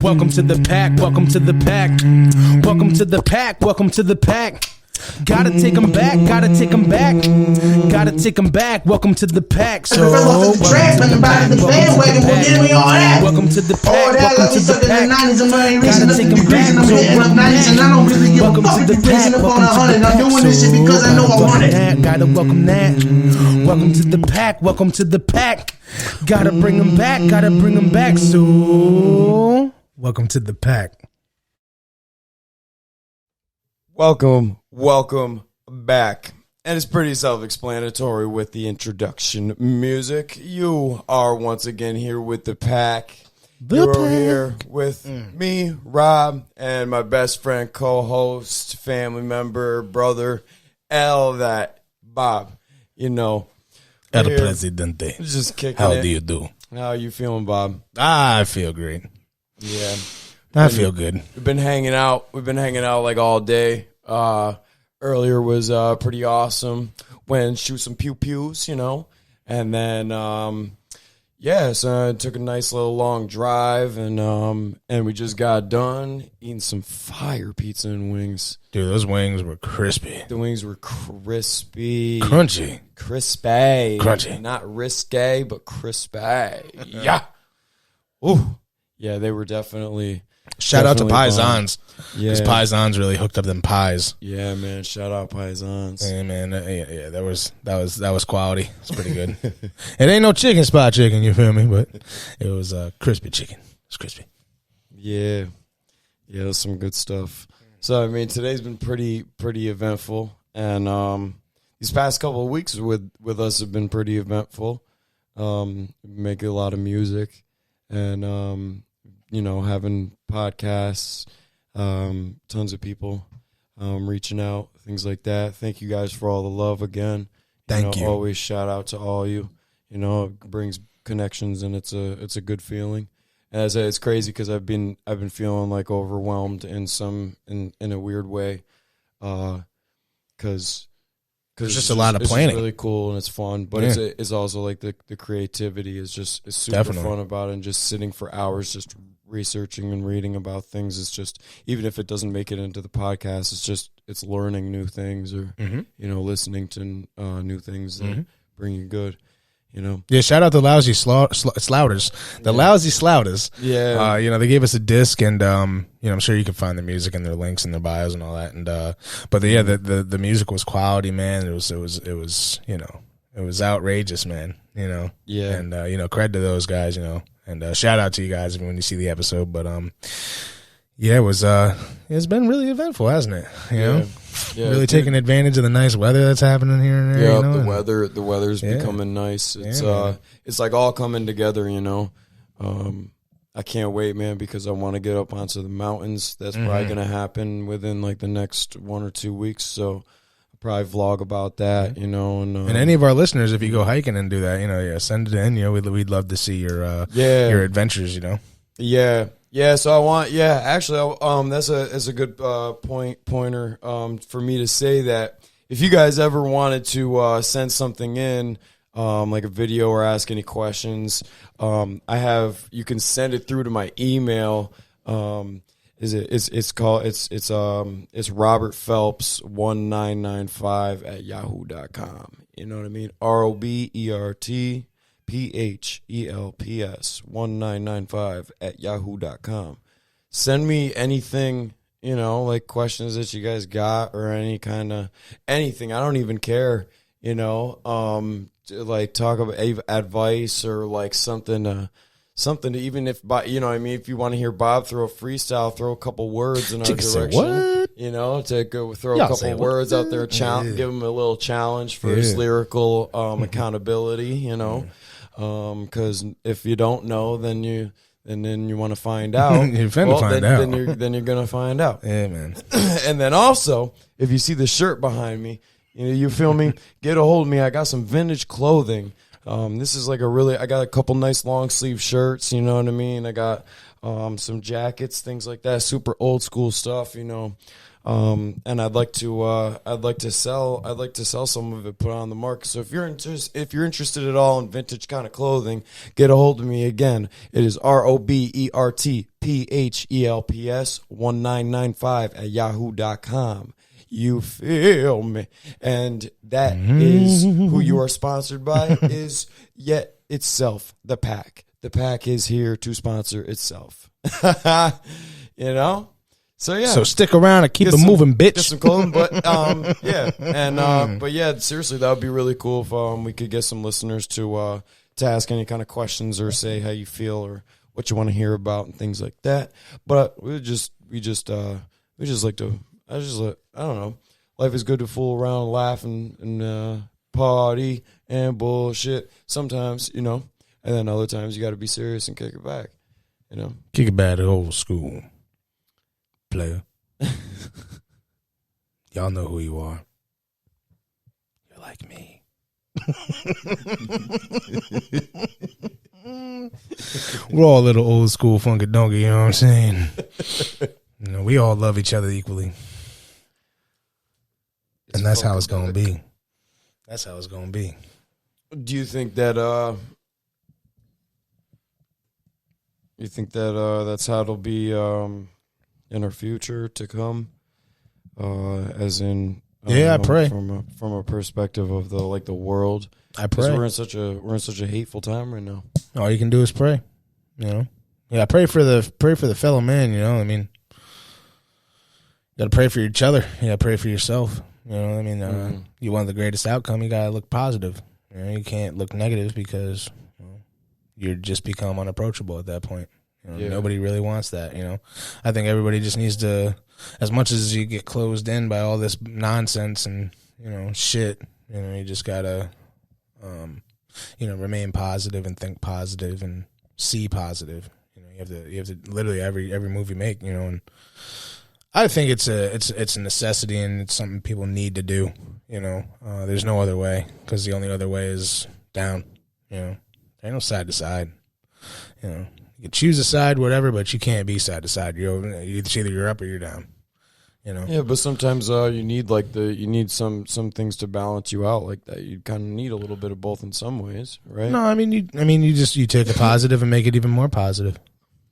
Welcome to the pack, welcome to the pack. Welcome to the pack, welcome to the pack. Gotta take them back, gotta take them back. Gotta take them back, welcome to the pack. So, welcome to the pack, welcome to the pack. Welcome to the pack, welcome to the pack. Gotta take them back, so welcome to the pack, welcome to the pack. So, gotta welcome that. Welcome to the pack, welcome to the pack. Gotta bring them back, gotta bring them back. So, welcome to the pack. Welcome back. And it's pretty self-explanatory with the introduction music. You are once again here with the pack. You're here with me, Rob, and my best friend, co-host, family member, brother, L, that Bob. You know, El Presidente. Just kicking How it. do you do? How are you feeling, Bob? I feel great. Yeah. I feel good. We've been hanging out. We've been hanging out like all day. Earlier was pretty awesome. Went and shoot some pew-pews, you know. And then, so I took a nice little long drive, and we just got done eating some fire pizza and wings. Dude, those wings were crispy. The wings were crispy. Crunchy. Crispy. Crunchy. Not risque, but crispy. Yeah. Ooh. Yeah, they were definitely... Shout out to Definitely Paisans. Yeah. Because Paisans really hooked up them pies. Yeah, man. Shout out Paisans. Hey, man. That was quality. It's pretty good. It ain't no chicken spot chicken, you feel me? But it was crispy chicken. It's crispy. Yeah. Yeah, that's some good stuff. So, I mean, today's been pretty eventful. And these past couple of weeks with us have been pretty eventful. Making a lot of music. And, you know, having podcasts, tons of people reaching out, things like that. Thank you guys for all the love again. Thank you. Always shout out to all you. You know, it brings connections, and it's a good feeling. And as I say, it's crazy because I've been feeling like overwhelmed in a weird way, because there's just a lot of planning. It's really cool and it's fun, but it's also like the creativity is super Definitely fun about it, and just sitting for hours just researching and reading about things. It's just, even if it doesn't make it into the podcast, it's learning new things, or you know, listening to new things that bring you good. You know, yeah. Shout out to Lousy Slouters, Lousy Slouters. Yeah, you know, they gave us a disc, and you know, I'm sure you can find the music and their links and their bios and all that. And the music was quality, man. It was you know, it was outrageous, man. You know, yeah. And you know, credit to those guys, you know, and shout out to you guys when you see the episode. But yeah, it's been really eventful, hasn't it? You know. Yeah, really taking advantage of the nice weather that's happening here and there. Yeah, you know? the weather's becoming nice. It's it's like all coming together, you know. I can't wait, man, because I want to get up onto the mountains. That's probably gonna happen within like the next 1 or 2 weeks. So I'll probably vlog about that, you know. And any of our listeners, if you go hiking and do that, you know, send it in. You know, we'd love to see your adventures. You know. Yeah. Yeah, so I want, actually, that's a good pointer for me to say that if you guys ever wanted to send something in, like a video or ask any questions, you can send it through to my email. It's Robert Phelps 1995 @yahoo.com. You know what I mean? ROBERT PHELPS 1995 @yahoo.com. Send me anything, you know, like questions that you guys got, or any kind of anything. I don't even care, you know, like talk about advice, or like something to, even if, you know what I mean, if you want to hear Bob throw a freestyle, throw a couple words in our direction, you know, to go throw a couple words out there, give him a little challenge for his lyrical accountability, you know. Because if you don't know, then you want to find out. You're find out. Then you're gonna find out. Yeah, man. And then also, if you see the shirt behind me, you feel me? Get a hold of me. I got some vintage clothing. This is like I got a couple nice long sleeve shirts. You know what I mean? I got some jackets, things like that, super old school stuff, and I'd like to sell some of it, put it on the market. So if you're interested at all in vintage kind of clothing, get a hold of me. Again, it is ROBERTPHELPS1995 @yahoo.com. You feel me? And that is who you are sponsored by, is yet itself, the pack. The pack is here to sponsor itself. So yeah. So stick around and keep it moving, bitch. Get some clothing, but yeah. And but yeah, seriously, that would be really cool if we could get some listeners to ask any kind of questions or say how you feel or what you want to hear about and things like that. But we just like to, I don't know. Life is good to fool around, laugh, and party and bullshit sometimes, and then other times you got to be serious and kick it back, Kick it back to old school, player. Y'all know who you are. You're like me. We're all a little old school funky donkey, you know what I'm saying? We all love each other equally. And that's how it's going to be. That's how it's going to be. Do you think that that's how it'll be in our future to come? As in, I pray from a perspective of the world. I pray. We're in such a hateful time right now. All you can do is pray. Yeah, pray for the fellow man. You got to pray for each other. You got to pray for yourself. You want the greatest outcome. You got to look positive. You can't look negative because you just become unapproachable at that point. Nobody really wants that. I think everybody just needs to, as much as you get closed in by all this nonsense and shit. You just gotta remain positive and think positive and see positive. You have to literally every move you make. And I think it's a necessity and it's something people need to do. There's no other way because the only other way is down. There ain't no side to side. You can choose a side, whatever, but you can't be side to side. It's either you're up or you're down. Yeah, but sometimes you need some things to balance you out like that. You kind of need a little bit of both in some ways, right? No, you take the positive and make it even more positive.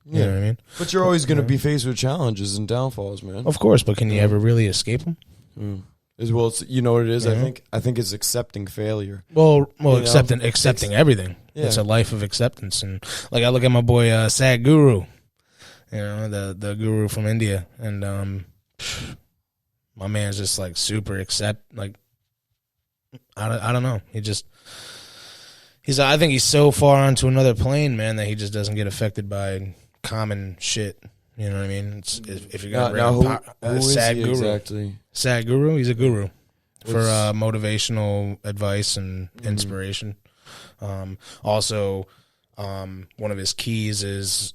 You know what I mean? But you're always going to be faced with challenges and downfalls, man. Of course, but can you ever really escape them? As well, you know what it is. I think it's accepting failure. Well, accepting everything. Yeah. It's a life of acceptance, and I look at my boy Sadhguru, the guru from India, and my man's just super I don't know. I think he's so far onto another plane, man, that he just doesn't get affected by common shit. You know what I mean? If you're gonna who is he exactly? Sadhguru, he's a guru for motivational advice and inspiration. Also, one of his keys is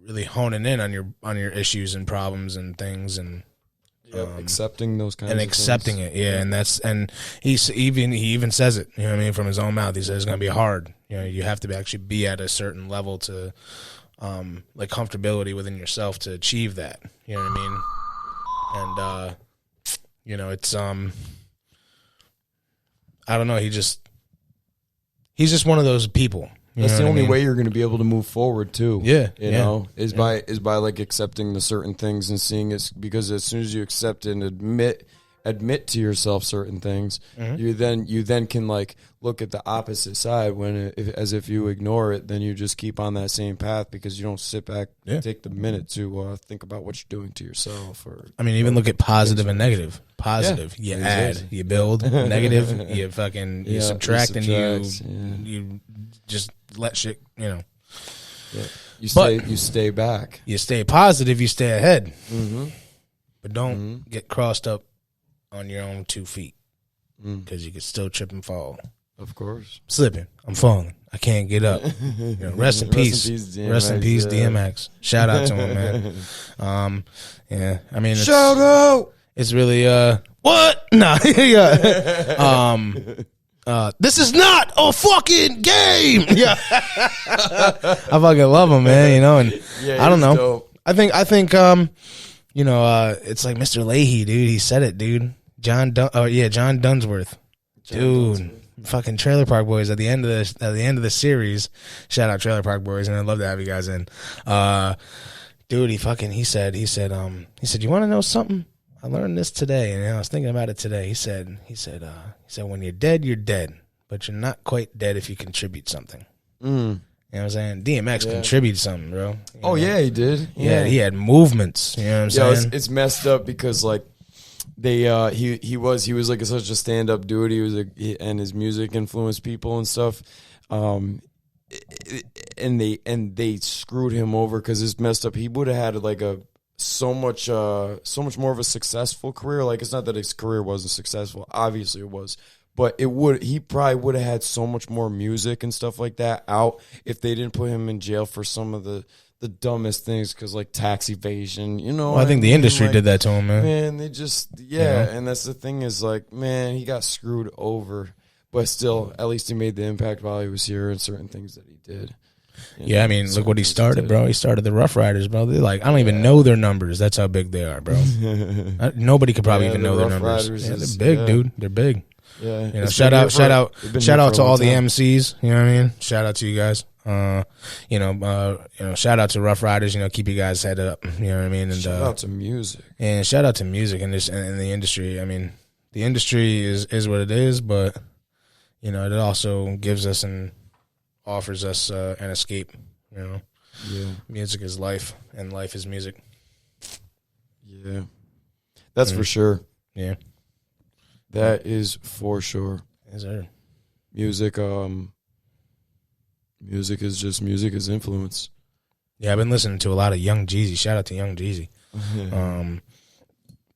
really honing in on your issues and problems and things, and accepting those kinds and of accepting things. it. And he even says it. You know what I mean? From his own mouth, he says it's gonna be hard. You have to actually be at a certain level to. Comfortability within yourself to achieve that. You know what I mean? And it's I don't know, he's just one of those people. That's the only way you're going to be able to move forward too. Yeah. Is by accepting the certain things and seeing it, because as soon as you accept and admit to yourself certain things, you then can look at the opposite side as if you ignore it, then you just keep on that same path because you don't sit back and take the minute to think about what you're doing to yourself. Even look at positive and negative. Positive, you add, you build. Negative, you subtract, and you just let shit. You stay back. You stay positive. You stay ahead. But don't get crossed up on your own 2 feet because you can still trip and fall. Of course. Slipping. I'm falling. I can't get up. Rest in peace. Rest in peace, DMX. Shout out to him, man. Shout out. It's really what? No. This is not a fucking game. Yeah, I fucking love him, man. You know, and I don't know. Dope. I think, you know, it's like Mr. Leahy, dude. He said it, dude. John Dunsworth, dude. Fucking Trailer Park Boys at the end of the series. Shout out Trailer Park Boys, and I'd love to have you guys in. Dude, he said, you want to know something? I learned this today, and I was thinking about it today. He said, when you're dead, but you're not quite dead if you contribute something. You know what I'm saying? DMX contributed something, bro. You know? Yeah, he did. Yeah, he had movements. You know what I'm saying? It's messed up because like he was like such a stand up dude. He was and his music influenced people and stuff. And they screwed him over because it's messed up. He would have had like so much more of a successful career. Like, it's not that his career wasn't successful. Obviously it was. But he probably would have had so much more music and stuff like that out if they didn't put him in jail for some of the dumbest things, because like tax evasion, you know. Well, I think the industry did that to him, man. Man, they just and that's the thing is like, man, he got screwed over, but still, at least he made the impact while he was here and certain things that he did. I mean, look what he started, bro. He started the Rough Riders, bro. They're like, I don't even know their numbers. That's how big they are, bro. Nobody could probably even know their numbers. Yeah, they're big, dude. They're big. Yeah. You know, shout out to all the MCs. You know what I mean? Shout out to you guys. You know, shout out to Rough Riders. You know, keep you guys head up. You know what I mean? And shout out to music. And shout out to music and the industry. I mean, the industry is what it is, but you know, it also gives us and offers us an escape. You know, music is life, and life is music. Yeah, that's for sure. Yeah, that is for sure. Yes, sir. Music, music is influence. Yeah, I've been listening to a lot of Young Jeezy. Shout out to Young Jeezy.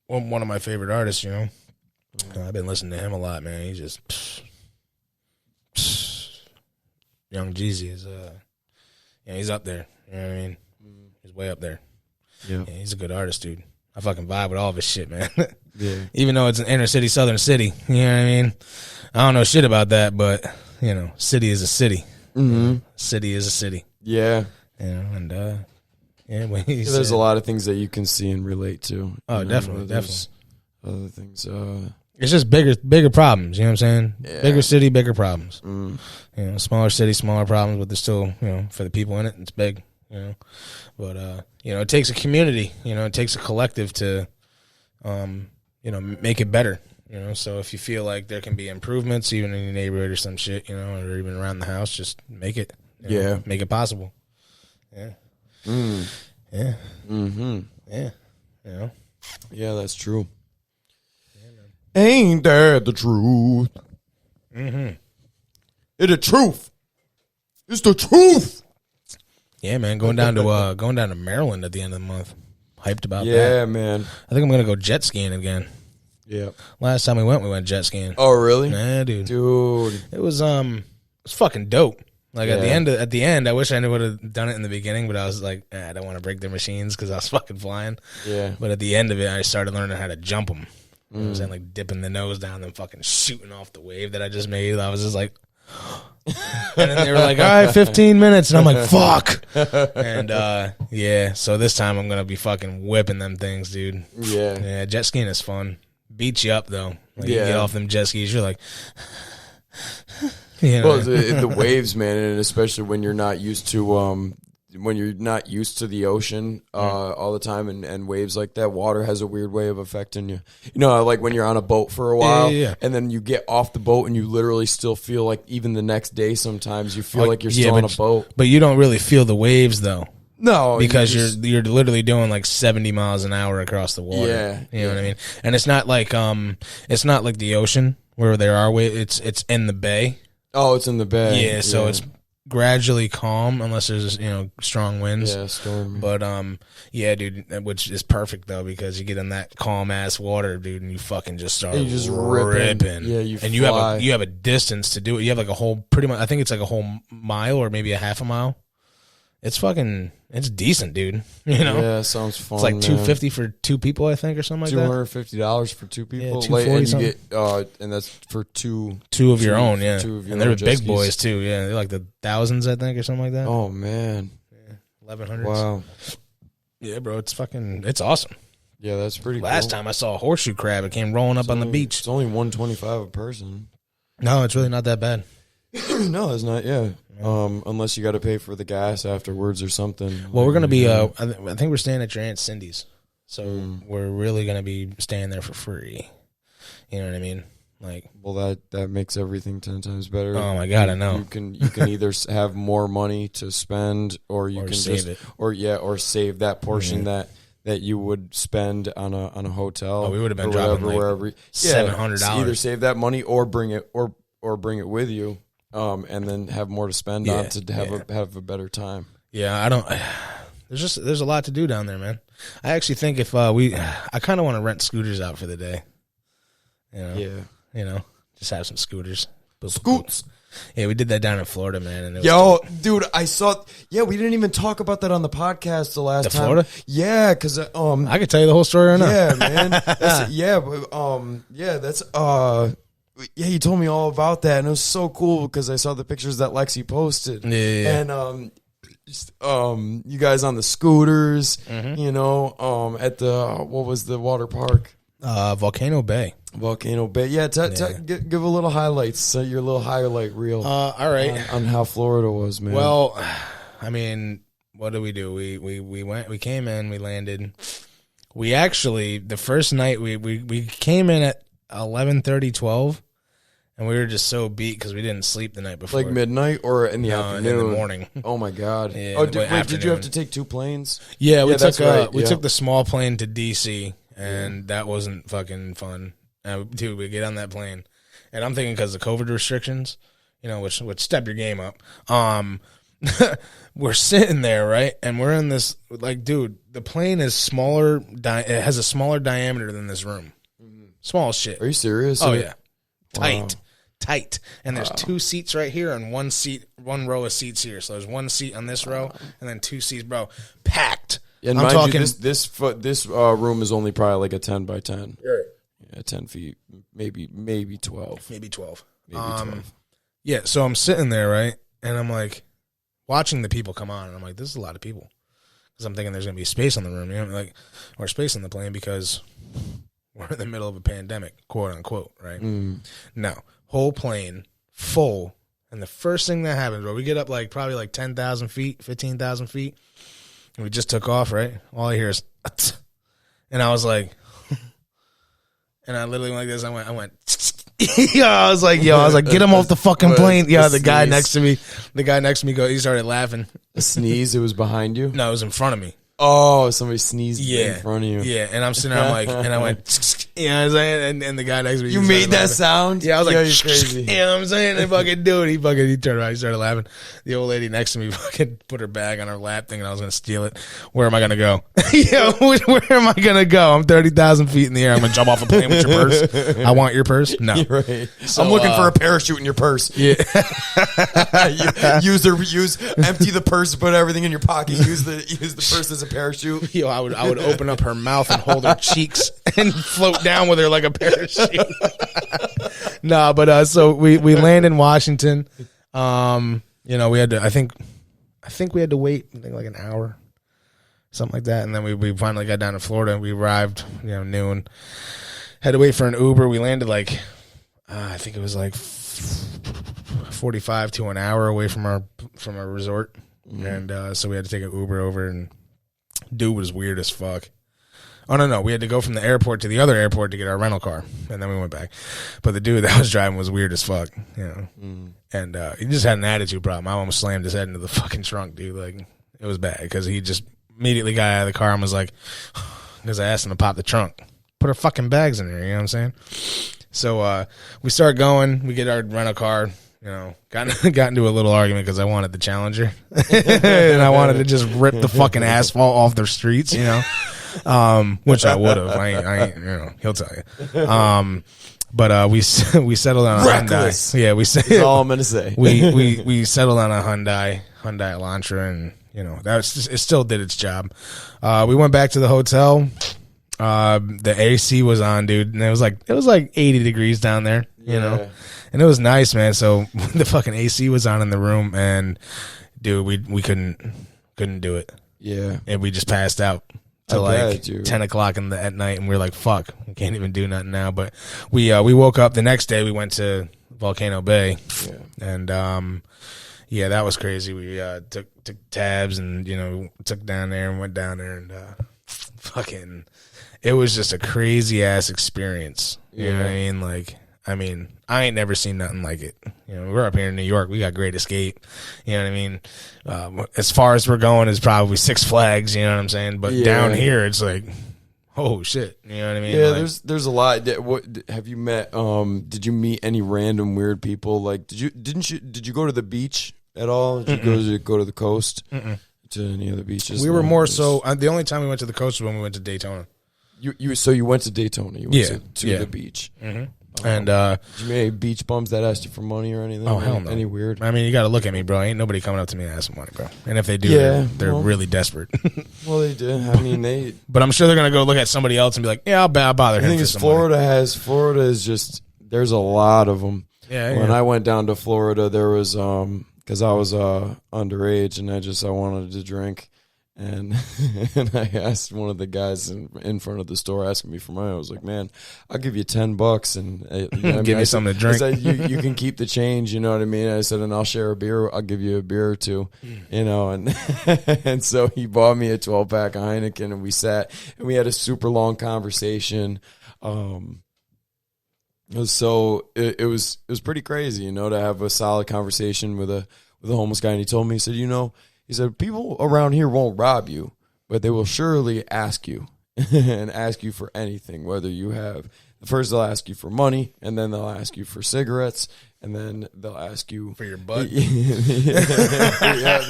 One of my favorite artists, you know. I've been listening to him a lot, man. He's just Young Jeezy is he's up there. You know what I mean? He's way up there. Yeah, he's a good artist, dude. I fucking vibe with all of his shit, man. Yeah. Even though it's an inner city, southern city. You know what I mean? I don't know shit about that, but you know, city is a city. Mm-hmm. City is a city. Yeah. You know, and there's a lot of things that you can see and relate to. Oh, definitely. Other things. It's just bigger problems. You know what I'm saying? Yeah. Bigger city, bigger problems. You know, smaller city, smaller problems, but there's still, you know, for the people in it, it's big. You know, but you know, it takes a community. You know, it takes a collective to, you know, make it better. You know, so if you feel like there can be improvements, even in your neighborhood or some shit, you know, or even around the house, just make it. You know, make it possible. Yeah. Yeah. Mm-hmm. Yeah. You know. Yeah, that's true. Ain't that the truth? Mm-hmm. It's the truth. It's the truth. Yeah, man. Going down to Maryland at the end of the month. Hyped about that. Yeah, man. I think I'm gonna go jet skiing again. Yeah. Last time we went jet skiing. Oh, really? Yeah, dude. Dude. It was fucking dope. Like at the end, I wish I would have done it in the beginning, but I was like, I don't want to break their machines because I was fucking flying. Yeah. But at the end of it, I started learning how to jump them. You know what I'm saying? Like dipping the nose down and fucking shooting off the wave that I just made. I was just like, and then they were like, all right, 15 minutes. And I'm like, fuck. And yeah, so this time I'm going to be fucking whipping them things, dude. Yeah. Yeah, jet skiing is fun. Beats you up, though. Like, you get off them jet skis, you're like, you know. Well, the waves, man, and especially when you're not used to the ocean all the time, and waves like that, water has a weird way of affecting you. You know, like when you're on a boat for a while, and then you get off the boat and you literally still feel like even the next day sometimes you feel like you're still on a boat. But you don't really feel the waves, though. No, because you're literally doing like 70 miles an hour across the water. Yeah, you know what I mean. And it's not like the ocean where there are waves. It's in the bay. Oh, it's in the bay. Yeah, so it's gradually calm unless there's strong winds. Yeah, stormy. But yeah, dude, which is perfect though because you get in that calm ass water, dude, and you fucking just start ripping. Yeah, you have a distance to do it. You have like a whole pretty much. I think it's like a whole mile or maybe a half a mile. it's decent, dude. You know, Yeah, sounds fun. it's like man. $250 for 2 people, I think, or something like that. $250 for 2 people. Yeah, $240 and you something. get and that's for two Of your own, yeah. two of your And they're own big jet boys skis. too, yeah. They're like the thousands, I think, or something like that. Oh man, 1100s. wow. Yeah, bro, it's awesome. Yeah, that's pretty. Last cool. time I saw a horseshoe crab, it came rolling up on the beach. It's only $125 a person. No, it's really not that bad. No, it's not. Yeah, unless you got to pay for the gas afterwards or something. Well, we're gonna be. I think we're staying at your Aunt Cindy's, so we're really gonna be staying there for free. You know what I mean? Like, well, that makes everything 10 times better. oh my god, I know. You can either have more money to spend, or you Or can save just it. or save that portion that you would spend on a hotel. Oh, we would have been or dropping whatever, like wherever. $700. Either save that money or bring it bring it with you, and then have more to spend on to have a better time. Yeah, I don't. There's a lot to do down there, man. I actually think if I kind of want to rent scooters out for the day. You know? Yeah. You know, just have some scooters. Scoots. Yeah, we did that down in Florida, man. And it was Yo, dude, I saw. Yeah, we didn't even talk about that on the podcast the last time. Florida? Yeah, because I could tell you the whole story right now. yeah, man. That's, yeah, he told me all about that, and it was so cool because I saw the pictures that Lexi posted. Yeah. And you guys on the scooters, you know, at the what was the water park? Volcano Bay. Volcano Bay. Yeah, give a little highlights, your little highlight reel. All right. On how Florida was, man. Well, I mean, what did we do? We came in, we landed. We actually, the first night, we came in at 11:30, 12, and we were just so beat because we didn't sleep the night before. like midnight or in the afternoon? In the morning. Oh my god. Yeah, oh, the did you have to take 2 planes? Yeah, we that's right, took the small plane to DC, and that wasn't fucking fun. Dude, we get on that plane, and I'm thinking because of COVID restrictions, you know, which would step your game up. We're sitting there, right, and we're in this like, dude, the plane is smaller. It has a smaller diameter than this room. Small as shit. Are you serious? Oh yeah, Wow. tight. And there's 2 seats right here and 1 row of seats here. So there's 1 seat on this row and then 2 seats, bro, packed. And I'm mind talking you, this room is only probably like a 10 by 10. Right. Yeah, 10 feet, maybe 12. Maybe 12. Maybe 12. Yeah, so I'm sitting there, right? And I'm like watching the people come on, and I'm like, this is a lot of people. Because I'm thinking there's going to be space on the room, you know, like, or space on the plane because we're in the middle of a pandemic, quote unquote, right? No, whole plane full. And the first thing that happens, bro, we get up like probably like 10,000 feet, 15,000 feet. And we just took off, right? All I hear is, and I was like, and I literally went like this. I went, I was like, get him off the fucking plane. Yeah, the guy next to me, he started laughing. A sneeze, it was behind you? No, it was in front of me. Oh, somebody sneezed in front of you. Yeah, and I'm sitting there, I'm like, and I went, you know what I'm saying? And the guy next to me. You made that sound? Yeah, I was like, you're crazy. You know what I'm saying? They fucking do it. He turned around, he started laughing. The old lady next to me fucking put her bag on her lap thinking I was going to steal it. Where am I going to go? Where am I going to go? I'm 30,000 feet in the air. I'm going to jump off a plane with your purse. I want your purse? No. You're right. So, I'm looking for a parachute in your purse. Yeah. Empty the purse, put everything in your pocket. Use the purse as a parachute. Yo, I would open up her mouth and hold her cheeks and float down with her like a parachute. Nah, but so we land in Washington. You know, we had to. I think we had to wait. I think like an hour, something like that, and then we finally got down to Florida. And we arrived, you know, noon. Had to wait for an Uber. We landed like I think it was like 45 to an hour away from our resort, and so we had to take an Uber over and. Dude was weird as fuck. Oh, no. We had to go from the airport to the other airport to get our rental car, and then we went back. But the dude that was driving was weird as fuck, you know. And he just had an attitude problem. I almost slammed his head into the fucking trunk, dude. Like, it was bad because he just immediately got out of the car and was like, because I asked him to pop the trunk. Put our fucking bags in there, you know what I'm saying? So we start going. We get our rental car. You know, got into a little argument because I wanted the Challenger, and I wanted to just rip the fucking asphalt off their streets, you know, which I would have. I ain't, you know, he'll tell you. But we settled on a Reckless. Hyundai. Yeah, That's all I'm gonna say. we settled on a Hyundai Elantra, and that was just, it still did its job. We went back to the hotel. The AC was on, dude, and it was like 80 degrees down there, and it was nice, man. So the fucking AC was on in the room, and dude, we couldn't do it. Yeah, and we just passed out till like 10 o'clock at night, and we were like, fuck, we can't even do nothing now. But we woke up the next day. We went to Volcano Bay, and that was crazy. We took tabs and took down there and went down there and fucking. It was just a crazy ass experience. You know what I mean? Like, I ain't never seen nothing like it. We're up here in New York. We got Great Escape. You know what I mean? As far as we're going is probably Six Flags. You know what I'm saying? But down here, it's like, oh shit. You know what I mean? Yeah, like, there's a lot. What have you met? Did you meet any random weird people? Like, did you go to the beach at all? Did you go to the coast? To any other beaches? We were more so. The only time we went to the coast was when we went to Daytona. You went to Daytona. You went to the beach. And did you meet any beach bums that asked you for money or anything? Oh, hell no. Any weird? I mean, you got to look at me, bro. Ain't nobody coming up to me and asking money, bro. And if they do, they're really desperate. Well, they did. I mean, But I'm sure they're gonna go look at somebody else and be like, "Yeah, I'll bother him." The thing is, Florida is just. There's a lot of them. Yeah. When I went down to Florida, there was because I was underage and I wanted to drink. And I asked one of the guys in front of the store asking me for money. I was like, "Man, I'll give you $10 and give me something to drink." I said, you can keep the change, you know what I mean? I said, and I'll share a beer. I'll give you a beer or two, and and so he bought me a 12-pack of Heineken, and we sat and we had a super long conversation. It was pretty crazy, to have a solid conversation with a homeless guy. And he told me, he said, people around here won't rob you, but they will surely ask you and ask you for anything, whether you have. First, they'll ask you for money, and then they'll ask you for cigarettes, and then they'll ask you for your butt. They'll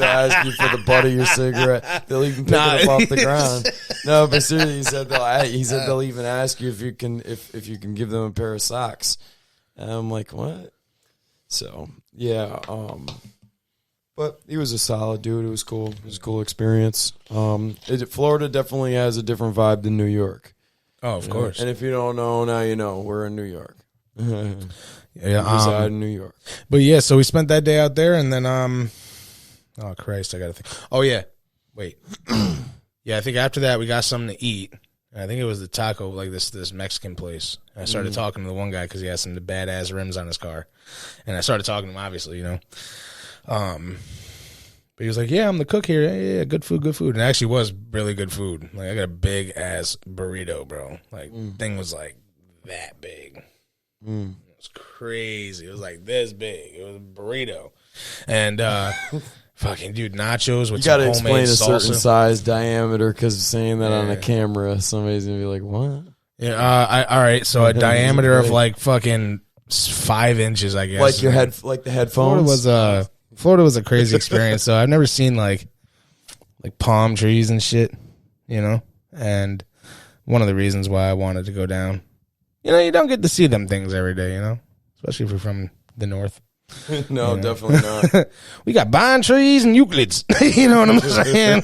ask you for the butt of your cigarette. They'll even pick it up off the ground. No, but seriously, he said they'll even ask you if you can give them a pair of socks. And I'm like, what? So yeah. But he was a solid dude. It was cool. It was a cool experience. Florida definitely has a different vibe than New York. Oh, of course. And if you don't know, now you know. We're in New York. Yeah, reside in New York. But yeah, so we spent that day out there, and then oh Christ, I gotta think. Oh yeah, wait. Yeah, I think after that we got something to eat. I think it was the taco, like this Mexican place. And I started talking to the one guy because he had some badass rims on his car, and I started talking to him, obviously, But he was like, "Yeah, I'm the cook here. Yeah, good food. And it actually was really good food. Like, I got a big ass burrito, bro. Like, thing was like that big. It was crazy. It was like this big. It was a burrito, and fucking dude, nachos with some homemade salsa. You got to explain a certain size diameter because saying that on a camera, somebody's gonna be like, "What?" Yeah. All right. So a diameter of like fucking 5 inches, I guess. Like like the headphones. Florida was a crazy experience. So I've never seen like palm trees and shit, and one of the reasons why I wanted to go down, you don't get to see them things every day, especially if you're from the north. No, definitely not. We got pine trees and Euclids. You know what I'm saying?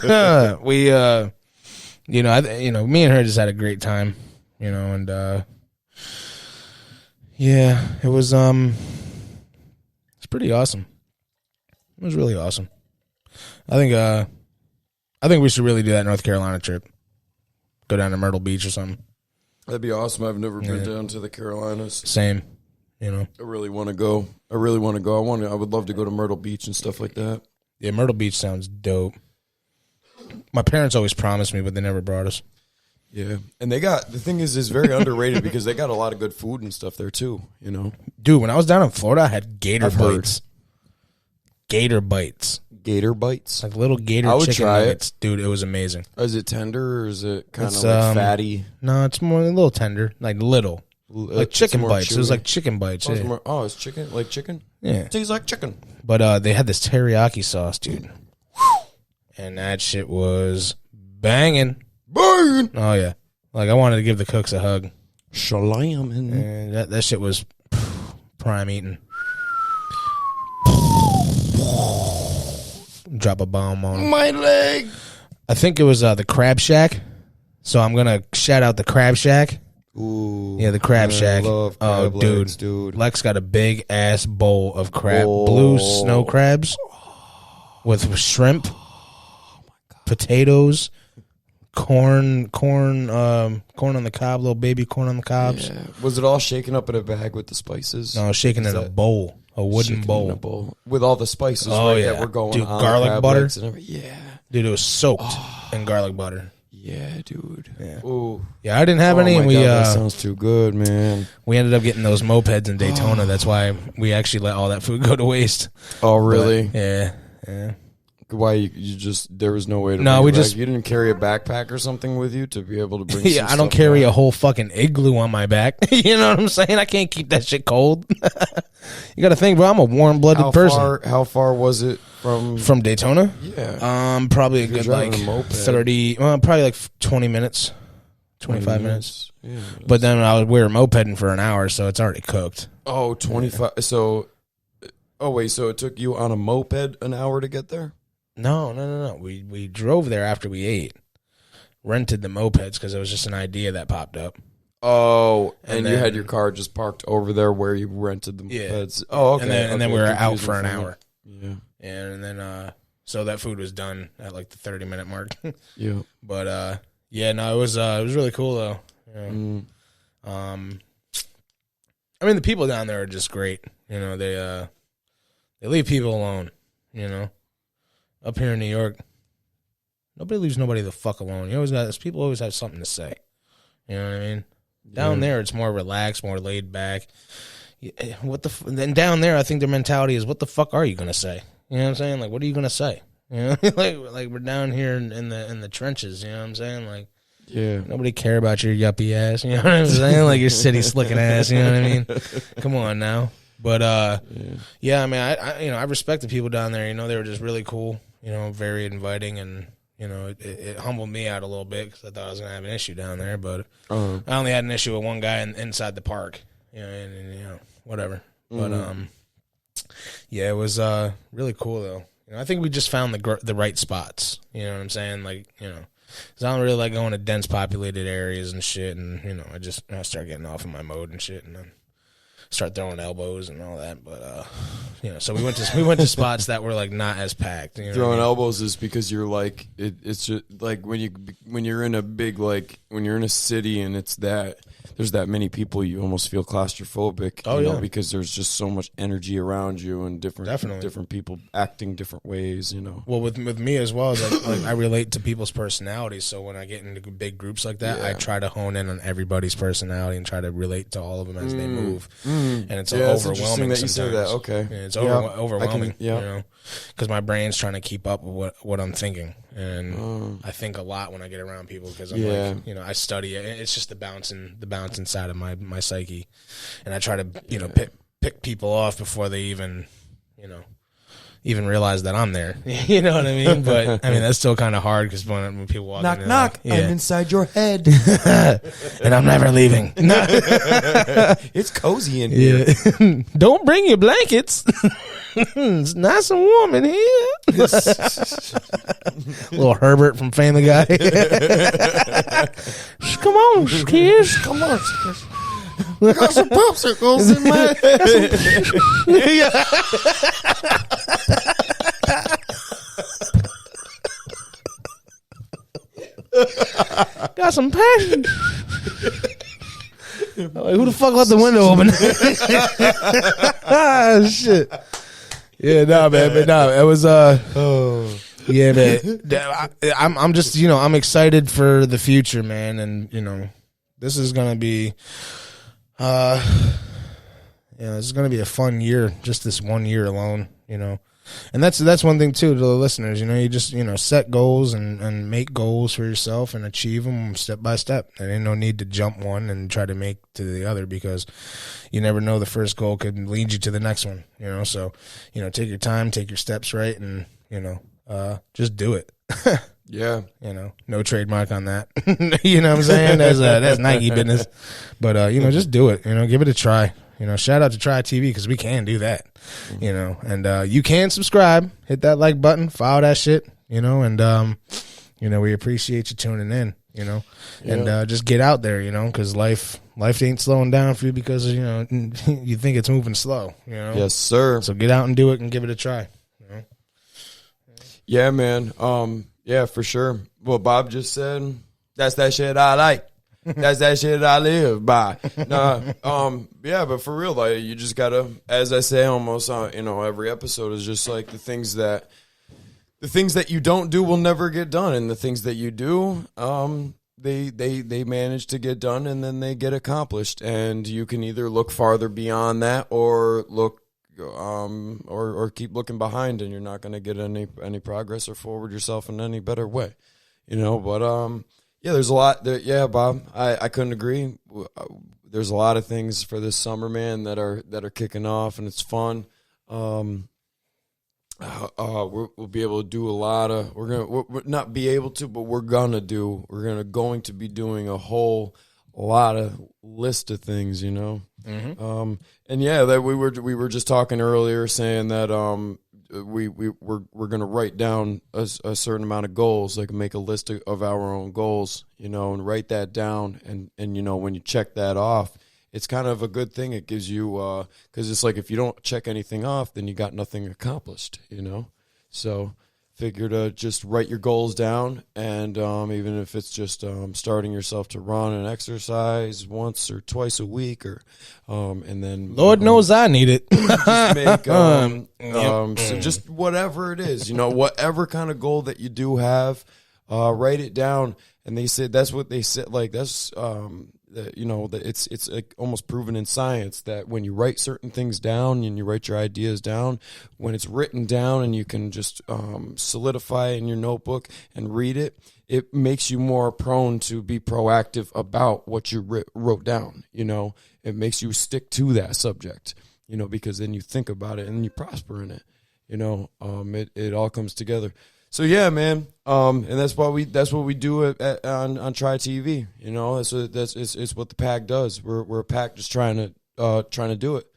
Me and her just had a great time, and yeah, it was it's pretty awesome. It was really awesome. I think we should really do that North Carolina trip. Go down to Myrtle Beach or something. That'd be awesome. I've never been down to the Carolinas. Same, I really want to go. I would love to go to Myrtle Beach and stuff like that. Yeah, Myrtle Beach sounds dope. My parents always promised me, but they never brought us. Yeah, and the thing is very underrated because they got a lot of good food and stuff there too. Dude, when I was down in Florida, I had gator bites. Gator bites. Gator bites? Like little gator chicken nuggets. Dude, it was amazing. Is it tender or is it kind of like fatty? No, it's more a little tender. Like little. Like chicken bites. Chewy. It was like chicken bites. Oh, it's chicken? Like chicken? Yeah. It tastes like chicken. But they had this teriyaki sauce, dude. And that shit was banging. Banging! Oh, yeah. Like, I wanted to give the cooks a hug. Shalom. And that shit was prime eating. drop a bomb on 'em. My leg. I think it was the Crab Shack. So I'm gonna shout out the Crab Shack. Ooh, Yeah, the Crab I Shack. love Oh, crab legs, dude. Lex got a big ass bowl of blue snow crabs with shrimp, potatoes, corn on the cob, little baby corn on the cobs. Yeah. Was it all shaken up in a bag with the spices? No, shaken in a bowl, a wooden bowl. In a bowl with all the spices. Oh, right, yeah. that were going Dude, on garlic crab butter? legs and everything. Yeah, Dude, it was soaked in garlic butter. yeah, dude. Yeah. Ooh. Yeah, I didn't have any, and my God, that sounds too good, man. we ended up getting those mopeds in Daytona. That's why we actually let all that food go to waste. Oh, really? But, yeah. Why you just there was no way to? No, bring we it back? just you didn't carry a backpack or something with you to be able to bring. Yeah, I don't carry a whole fucking igloo on my back. You know what I'm saying? I can't keep that shit cold. You got to think, bro. I'm a warm-blooded person. How far was it From Daytona? Yeah, probably a If you're good driving like a moped. 30. Well, probably like 20 minutes, 25 minutes. Yeah. But then we were mopeding for an hour, so it's already cooked. Oh, 25. So, wait. So it took you on a moped an hour to get there? No. We drove there after we ate. Rented the mopeds because it was just an idea that popped up. Oh, and you then- had your car just parked over there where you rented the mopeds. Yeah. Oh, okay. And then we were out for an Confusing hour. Yeah. And then so that food was done at like the 30-minute mark. Yeah. But yeah, no, it was really cool though. Yeah. I mean, the people down there are just great. You know, they leave people alone. You know, up here in New York, nobody leaves nobody the fuck alone. You always got people always have something to say. You know what I mean? Down there, it's more relaxed, more laid back. Then down there, I think their mentality is, what the fuck are you gonna say? You know what I'm saying? Like, what are you gonna say? You know, like we're down here in the trenches. You know what I'm saying? Like, Yeah. nobody care about your yuppie ass. You know what I'm saying? Like your city slicking ass. You know what I mean? Come on now. But yeah, I mean, I respect the people down there. You know, they were just really cool. You know, very inviting, and you know, it humbled me out a little bit because I thought I was gonna have an issue down there. But I only had an issue with one guy inside the park. You know, and you know, whatever. But yeah, it was really cool though. You know, I think we just found the right spots. You know what I'm saying? Like, you know, because I don't really like going to dense populated areas and shit. And you know, I start getting off in my mode and shit, and then start throwing elbows and all that. But you know, so we went to spots that were like not as packed. You know Throwing what I mean? elbows is because you're like it's just like when you're in a big when you're in a city and there's that many people, you almost feel claustrophobic. Oh, you know, yeah. because there's just so much energy around you and different people acting different ways. You know. Well, with me as well, is like I relate to people's personalities. So when I get into big groups like that, I try to hone in on everybody's personality and try to relate to all of them as they move. And it's It's overwhelming interesting that you sometimes. say that. Okay. Yeah, it's Yeah. overwhelming. Yeah. You know, because my brain's trying to keep up with what I'm thinking, and I think a lot when I get around people because I'm like, you know, I study it. It's just the bouncing side of my psyche, and I try to pick people off before they even realize that I'm there. You know what I mean? But I mean that's still kind of hard because when people walk in, Knock. like, yeah. I'm inside your head. And I'm never leaving. It's cozy in here. Yeah. Don't bring your blankets. It's nice and warm in here. Little Herbert from Family Guy. Come on, kids. Come on. Got some popsicles in my. Got some passion. Like, who the fuck left the window open? Ah, shit. Yeah, nah, man, but nah, it was yeah, man. I'm just, you know, I'm excited for the future, man, and you know, this is gonna be, this is gonna be a fun year, just this 1 year alone, you know. And that's one thing too to the listeners, you know, you just, you know, set goals and make goals for yourself and achieve them step by step. There ain't no need to jump one and try to make to the other because you never know, the first goal could lead you to the next one, you know. So, you know, take your time, take your steps right, and you know, just do it. Yeah. You know, no trademark on that. You know what I'm saying? That's Nike business. But you know, just do it. You know, give it a try. You know, shout out to Try TV because we can do that. You know, and you can subscribe, hit that like button, follow that shit. You know, and you know, we appreciate you tuning in. You know, and just get out there. You know, because life ain't slowing down for you because you know you think it's moving slow. You know, yes, sir. So get out and do it and give it a try. You know? Yeah, man. Yeah, for sure. What Bob just said, that's that shit I like. That's that shit I live by. Yeah, but for real, like, you just gotta, as I say almost you know, every episode is just like the things that you don't do will never get done, and the things that you do, they manage to get done, and then they get accomplished, and you can either look farther beyond that or look or keep looking behind, and you're not going to get any progress or forward yourself in any better way, you know. But yeah, there's a lot that, yeah, Bob, I couldn't agree. There's a lot of things for this summer, man, that are kicking off, and it's fun. We'll be able to do a lot of, we're not be able to, but we're going to be doing a whole lot of list of things, you know. Mm-hmm. And yeah, that we were just talking earlier, saying that we're gonna write down a certain amount of goals, like make a list of our own goals, you know, and write that down, and you know, when you check that off, it's kind of a good thing. It gives you, because it's like if you don't check anything off, then you got nothing accomplished, you know. So figure to just write your goals down, and even if it's just starting yourself to run and exercise once or twice a week, or and then Lord knows I need it. just make so just whatever it is, you know, whatever kind of goal that you do have, write it down. And they said that's what they said, like that's you know, that it's like almost proven in science that when you write certain things down and you write your ideas down, when it's written down and you can just solidify it in your notebook and read it, it makes you more prone to be proactive about what you wrote down. You know, it makes you stick to that subject, you know, because then you think about it and you prosper in it. You know, it all comes together. So yeah, man, and that's what we do on Try TV. You know, it's what the pack does. We're a pack just trying to do it.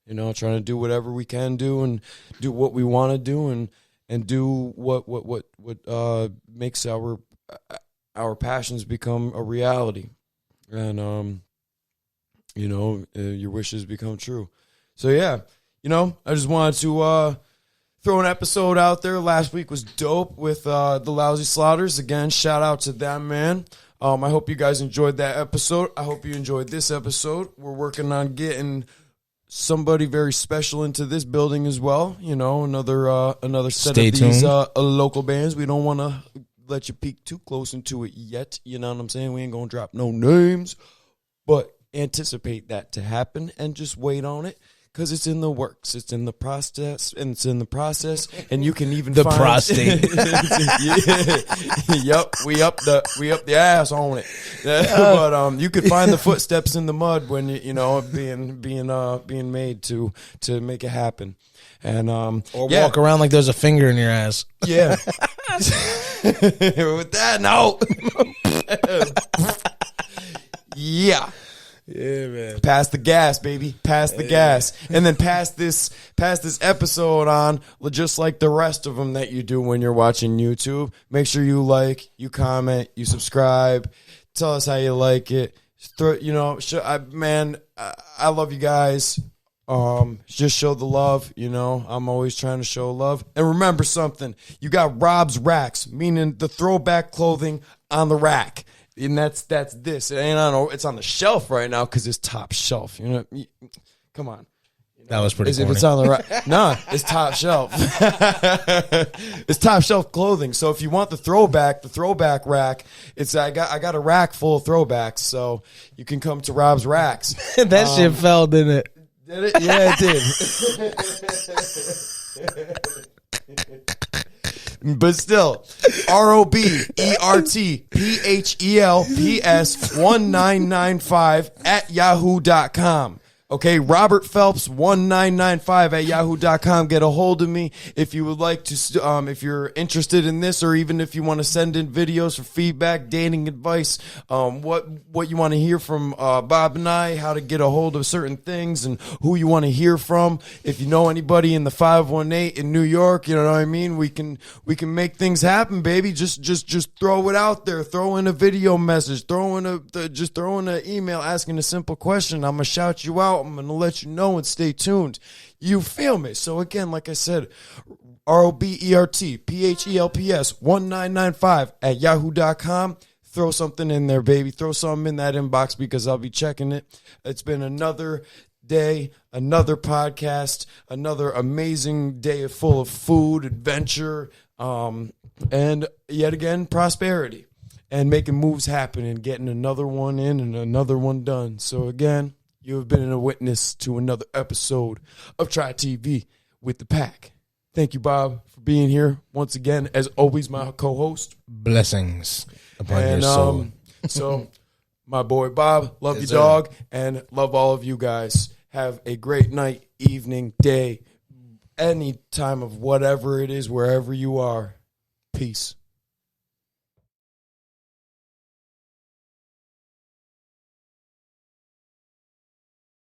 You know, trying to do whatever we can do and do what we want to do and do what makes our passions become a reality, and you know, your wishes become true. So yeah, you know, I just wanted to throw an episode out there. Last week was dope with the Lousy Slaughters. Again, shout out to them, man. I hope you guys enjoyed that episode. I hope you enjoyed this episode. We're working on getting somebody very special into this building as well. You know, another set Stay of these tuned. local bands. We don't want to let you peek too close into it yet. You know what I'm saying? We ain't going to drop no names, but anticipate that to happen and just wait on it. Because it's in the works, it's in the process, and you can even The find prostate. Yep, we up the ass on it. But you could find the footsteps in the mud when you know being made to make it happen, and Or walk around like there's a finger in your ass. Yeah. With that note, yeah. Yeah, man. Pass the gas, baby. Pass the gas. And then pass this episode on just like the rest of them that you do when you're watching YouTube. Make sure you like, you comment, you subscribe. Tell us how you like it. You know, I love you guys. Just show the love, you know. I'm always trying to show love. And remember something. You got Rob's Racks, meaning the throwback clothing on the rack. And that's this. It ain't on. It's on the shelf right now because it's top shelf. You know, come on. You know, That was pretty if corny. it's on the right, nah, it's top shelf. It's top shelf clothing. So if you want the throwback rack, I got a rack full of throwbacks. So you can come to Rob's Racks. That shit fell, didn't it? Did it? Yeah, it did. But still, ROBERTPHELPS1995 at yahoo.com. Okay, Robert Phelps 1995 at yahoo.com. Get a hold of me if you would like to, if you're interested in this, or even if you want to send in videos for feedback, dating advice, what you want to hear from Bob and I, how to get a hold of certain things, and who you want to hear from. If you know anybody in the 518 in New York, you know what I mean. We can make things happen, baby. Just throw it out there. Throw in a video message. Throw in an email asking a simple question. I'm gonna shout you out. I'm going to let you know, and stay tuned. You feel me? So again, like I said, RobertPhelps 1995 at yahoo.com. Throw something in there, baby. Throw something in that inbox, because I'll be checking it. It's been another day, another podcast, another amazing day full of food, adventure, and yet again, prosperity, and making moves happen and getting another one in and another one done. So again, you have been a witness to another episode of Try TV with the Pack. Thank you, Bob, for being here once again. As always, my co-host. Blessings upon your soul. So, my boy Bob, love you, dog, and love all of you guys. Have a great night, evening, day, any time of whatever it is, wherever you are. Peace.